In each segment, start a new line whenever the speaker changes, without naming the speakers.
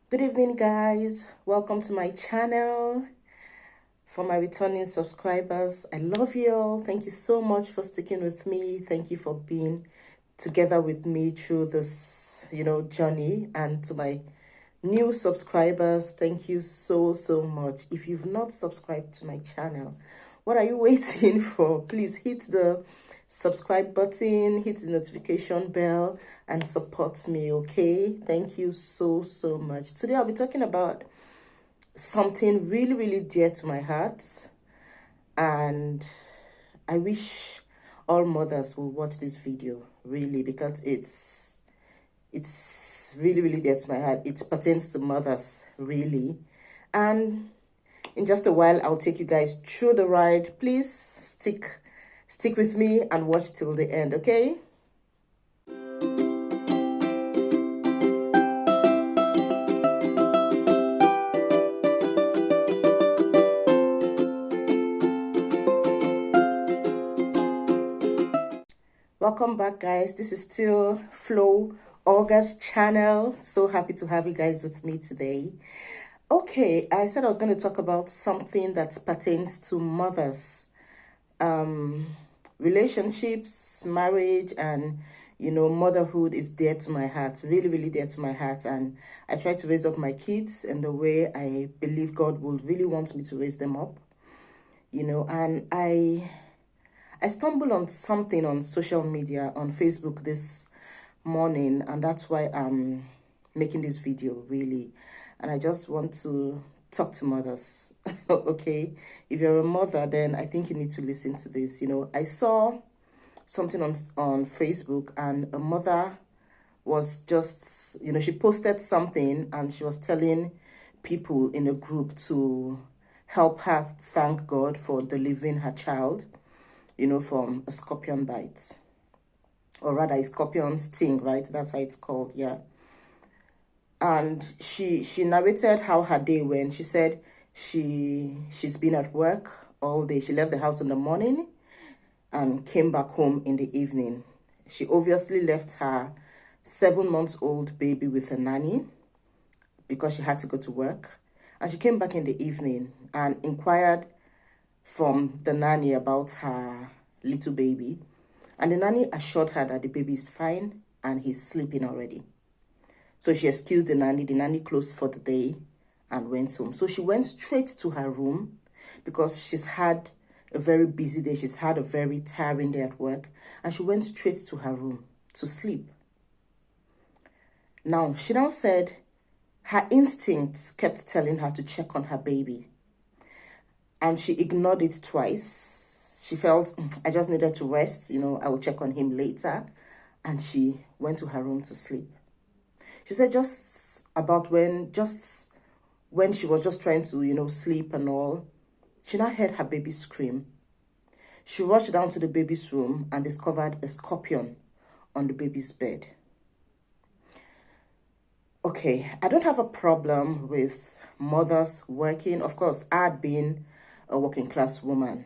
Good evening, guys. Welcome to my channel. For my returning subscribers, I love you all. Thank you so much for sticking with me. Thank you for being together with me through this, journey. And to my new subscribers, thank you so much. If you've not subscribed to my channel, what are you waiting for? Please hit the subscribe button, hit the notification bell, and support me, okay? Thank you so much. Today I'll be talking about something really dear to my heart, and I wish all mothers will watch this video, really, because it's really dear to my heart. It pertains to mothers, really. And in just a while, I'll take you guys through the ride. Please stick with me and watch till the end, okay? Welcome back, guys. This is still Flo Olga's channel. So happy to have you guys with me today. Okay, I said I was going to talk about something that pertains to mothers, relationships, marriage, and motherhood is dear to my heart, really dear to my heart. And I try to raise up my kids in the way I believe God would really want me to raise them up, and I stumbled on something on social media, on Facebook this morning, and that's why I'm making this video, really. And I just want to talk to mothers, okay? If you're a mother, then I think you need to listen to this. I saw something on Facebook, and a mother was just, she posted something, and she was telling people in a group to help her thank God for delivering her child, from a scorpion bite, or rather a scorpion sting, right? That's how it's called, yeah. And she narrated how her day went. She said she's been at work all day. She left the house in the morning and came back home in the evening. She obviously left her 7-month-old baby with a nanny because she had to go to work. And she came back in the evening and inquired from the nanny about her little baby, and the nanny assured her that the baby is fine and he's sleeping already. So she excused the nanny closed for the day and went home. So she went straight to her room because she's had a very busy day, she's had a very tiring day at work, and she went straight to her room to sleep. Now, she now said her instinct kept telling her to check on her baby, and she ignored it twice. She felt, I just needed to rest, I will check on him later. And she went to her room to sleep. She said just when she was just trying to, sleep and all, she now heard her baby scream. She rushed down to the baby's room and discovered a scorpion on the baby's bed. Okay, I don't have a problem with mothers working. Of course, I had been a working class woman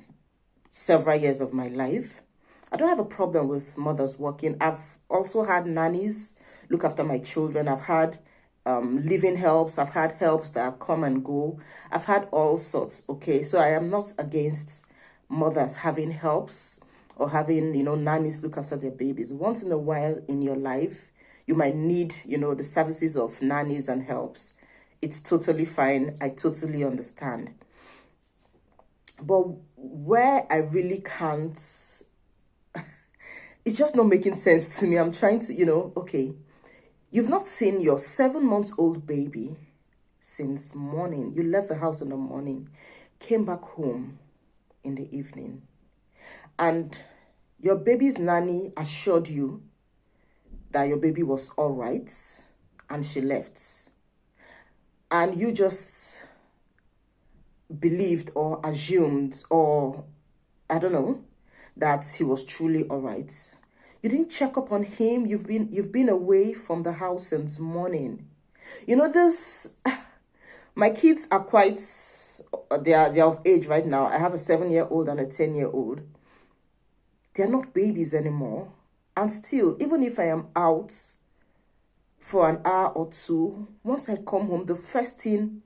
several years of my life. I don't have a problem with mothers working. I've also had nannies look after my children. I've had living helps. I've had helps that come and go. I've had all sorts, okay? So I am not against mothers having helps or having, nannies look after their babies. Once in a while in your life, you might need, the services of nannies and helps. It's totally fine. I totally understand. But where I really can't, it's just not making sense to me. I'm trying to, okay, you've not seen your 7-month-old baby since morning. You left the house in the morning, came back home in the evening, and your baby's nanny assured you that your baby was all right, and she left. And you just believed or assumed, or I don't know, that he was truly all right. You didn't check up on him. You've been away from the house since morning. This my kids are quite they're of age right now. I have a 7-year-old and a 10-year-old. They're not babies anymore. And still, even if I am out for an hour or two. Once I come home, the first thing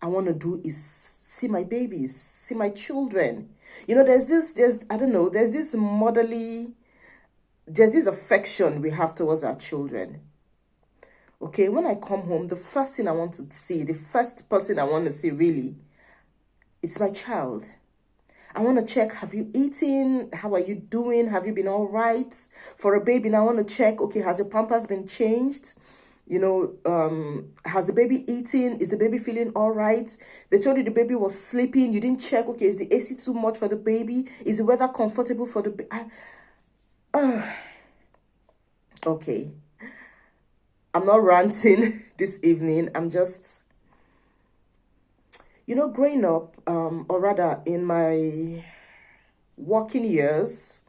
I want to do is see my babies, see my children. You know, there's this motherly, there's this affection we have towards our children. Okay, when I come home, the first thing I want to see, the first person I want to see really, it's my child. I want to check, have you eaten? How are you doing? Have you been all right? For a baby, now I want to check, okay, has your pampers been changed? You know, has the baby eaten? Is the baby feeling all right? They told you the baby was sleeping. You didn't check, okay, is the AC too much for the baby? Is the weather comfortable for the baby? Okay. I'm not ranting this evening. I'm just, you know, growing up, or rather in my working years,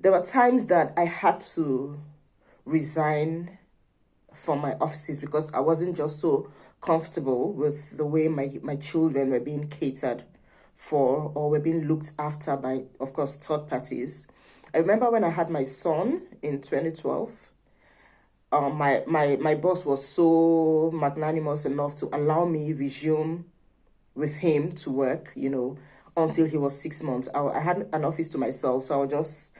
there were times that I had to resign from my offices because I wasn't just so comfortable with the way my children were being catered for or were being looked after by, of course, third parties. I remember when I had my son in 2012, my boss was so magnanimous enough to allow me resume with him to work, you know, until he was 6 months. I had an office to myself, so I would just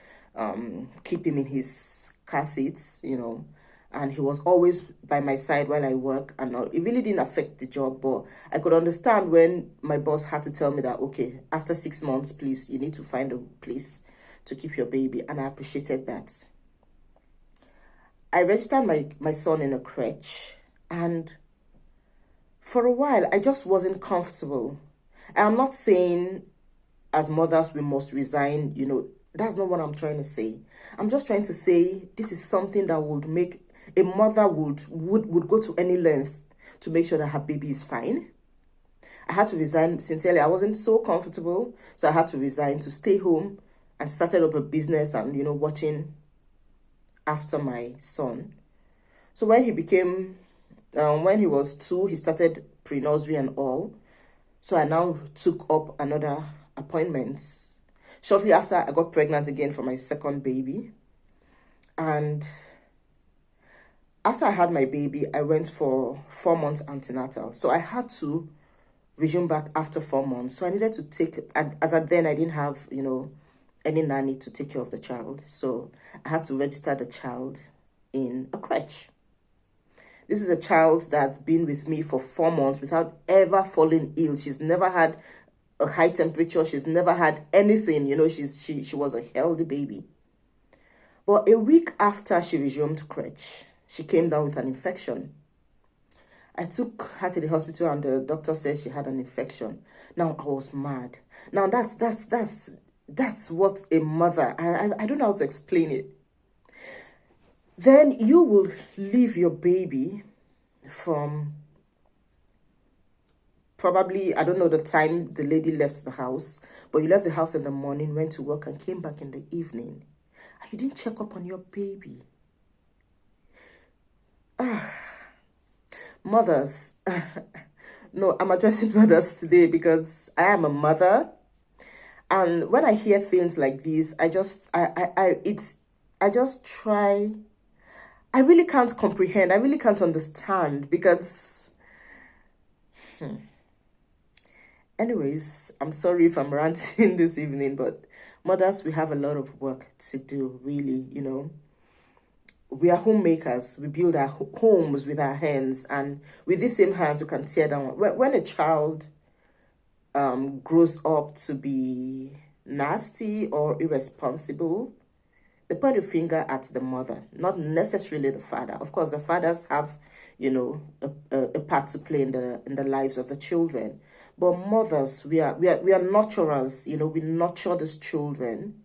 keep him in his car seats, you know, and he was always by my side while I work. And all. It really didn't affect the job, but I could understand when my boss had to tell me that, okay, after 6 months, please, you need to find a place to keep your baby, and I appreciated that. I registered my son in a crutch, and for a while, I just wasn't comfortable. I'm not saying as mothers we must resign, you know, that's not what I'm trying to say. I'm just trying to say this is something that would make a mother would go to any length to make sure that her baby is fine. I had to resign. Sincerely, I wasn't so comfortable, so I had to resign to stay home and started up a business and, you know, watching after my son. So when when he was 2, he started pre-nursery and all. So I now took up another appointments. Shortly after, I got pregnant again for my second baby. And after I had my baby, I went for 4 months antenatal. So I had to resume back after 4 months. So I needed to take, as at then, I didn't have, you know, any nanny to take care of the child. So I had to register the child in a crutch. This is a child that's been with me for 4 months without ever falling ill. She's never had a high temperature. She's never had anything. You know, she was a healthy baby. But a week after she resumed crutch, she came down with an infection. I took her to the hospital and the doctor said she had an infection. Now I was mad. Now that's what a mother, I don't know how to explain it. Then you will leave your baby from probably, I don't know the time the lady left the house, but you left the house in the morning, went to work and came back in the evening. And you didn't check up on your baby. Mothers. No, I'm addressing mothers today because I am a mother. And when I hear things like this, I just try. I really can't comprehend. I really can't understand because. Anyways, I'm sorry if I'm ranting this evening, but mothers, we have a lot of work to do, really, you know. We are homemakers. We build our homes with our hands, and with these same hands, we can tear down. When a child grows up to be nasty or irresponsible, they point a finger at the mother, not necessarily the father. Of course, the fathers have, you know, a part to play in the lives of the children. But mothers, we are nurturers. You know, we nurture these children,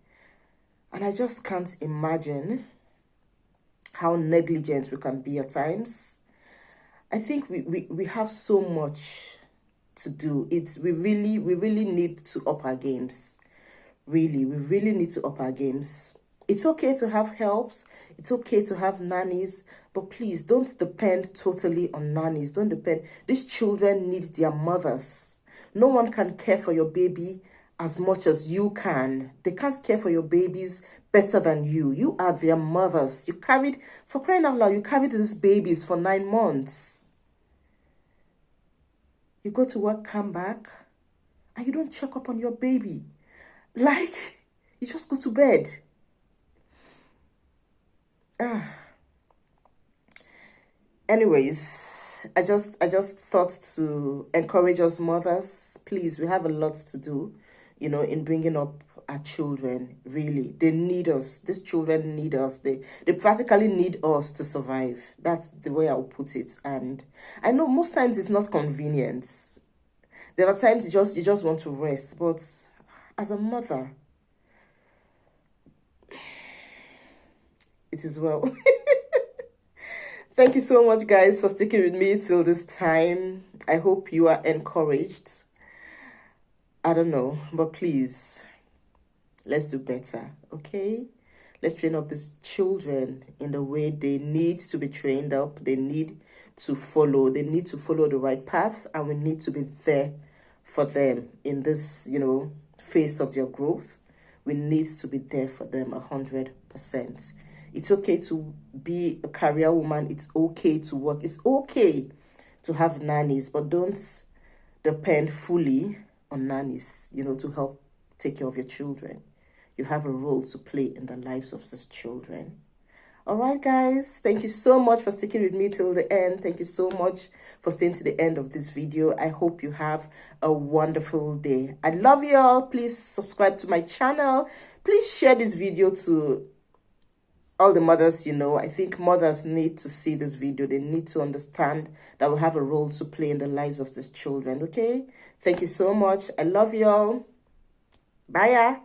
and I just can't imagine how negligent we can be at times. I think we have so much to do. We really need to up our games. Really, we really need to up our games. It's okay to have helps. It's okay to have nannies, but please don't depend totally on nannies. Don't depend. These children need their mothers. No one can care for your baby as much as you can. They can't care for your babies better than you. You are their mothers. You carried, for crying out loud, you carried these babies for 9 months. You go to work, come back, and you don't check up on your baby. Like, you just go to bed. Anyways, I just thought to encourage us mothers. Please, we have a lot to do, in bringing up our children. Really, they need us. These children need us. They practically need us to survive. That's the way I'll put it. And I know most times it's not convenient. There are times you just want to rest, but as a mother, it is well. Thank you so much, guys, for sticking with me till this time. I hope you are encouraged. I don't know, but please, let's do better, okay? Let's train up these children in the way they need to be trained up. They need to follow. They need to follow the right path, and we need to be there for them in this, phase of their growth. We need to be there for them 100%. It's okay to be a career woman. It's okay to work. It's okay to have nannies, but don't depend fully on nannies, to help take care of your children. You have a role to play in the lives of these children. All right, guys. Thank you so much for sticking with me till the end. Thank you so much for staying to the end of this video. I hope you have a wonderful day. I love you all. Please subscribe to my channel. Please share this video to all the mothers. I think mothers need to see this video. They need to understand that we have a role to play in the lives of these children, okay? Thank you so much. I love you all. Bye.